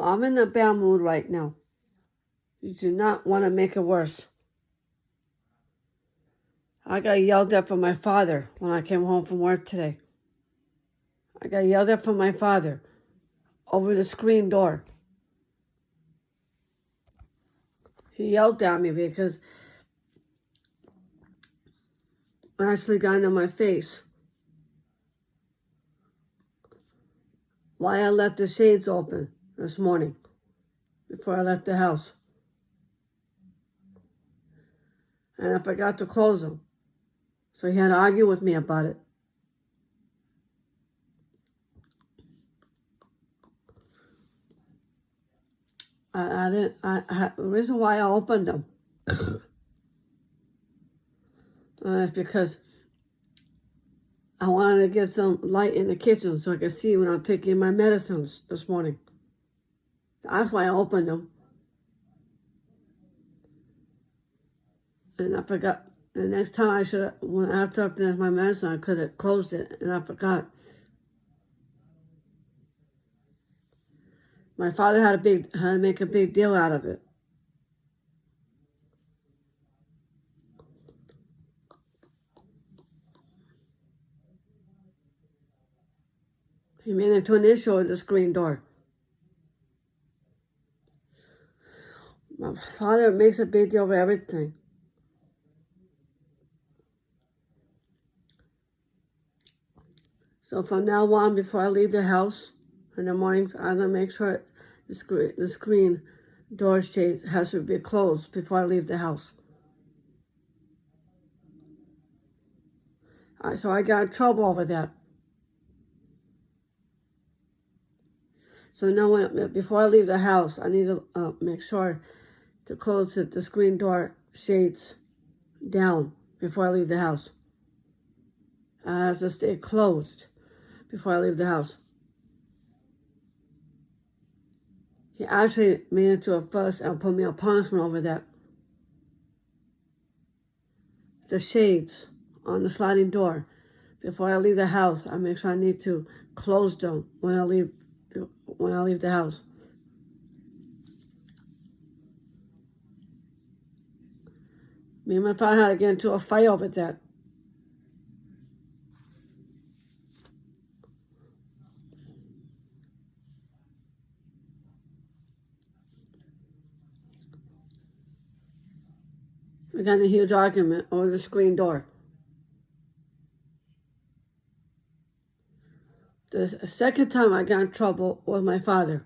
I'm in a bad mood right now. You do not want to make it worse. I got yelled at from my father when I came home from work today. I got yelled at from my father over the screen door. He yelled at me because I actually got into my face. Why I left the shades open this morning before I left the house. And I forgot to close them. So he had to argue with me about it. The reason why I opened them is because I wanted to get some light in the kitchen so I could see when I'm taking my medicines this morning. That's why I opened them. And I forgot. The next time after I finished my medicine, I could have closed it, and I forgot. My father had to make a big deal out of it. He made it to an issue with the screen door. My father makes a big deal of everything. So from now on, before I leave the house in the mornings, I'm going to make sure the screen door shade has to be closed before I leave the house. So I got in trouble over that. So now before I leave the house, I need to make sure to close the screen door shades down before I leave the house. It has to stay closed before I leave the house. He actually made it to a fuss and put me a punishment over that. The shades on the sliding door. Before I leave the house, I make sure I need to close them when I leave the house. Me and my father had to get into a fight over that. We got in a huge argument over the screen door. The second time I got in trouble was my father.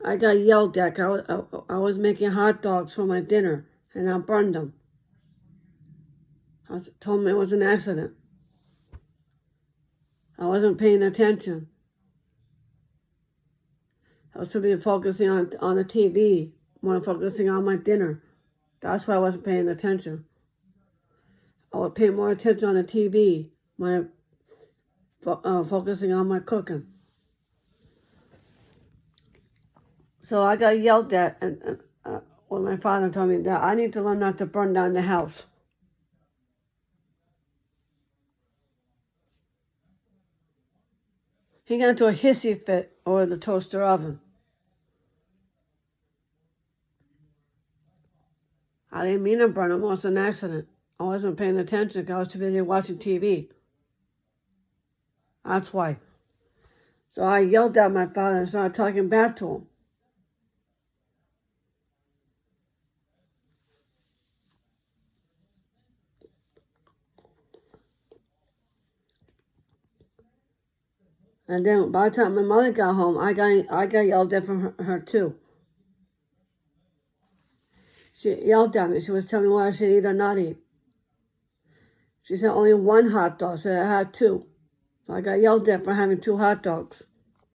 I got yelled at. I was making hot dogs for my dinner, and I burned them. I told him it was an accident. I wasn't paying attention. I was supposed to be focusing on the TV when I'm focusing on my dinner. That's why I wasn't paying attention. I would pay more attention on the TV when I'm focusing on my cooking. So I got yelled at when my father told me that I need to learn not to burn down the house. He got into a hissy fit over the toaster oven. I didn't mean to burn them. It was an accident. I wasn't paying attention because I was too busy watching TV. That's why. So I yelled at my father and started talking back to him. And then by the time my mother got home, I got yelled at from her too. She yelled at me. She was telling me what I should eat or not eat. She said only one hot dog, so I had two. So I got yelled at for having two hot dogs.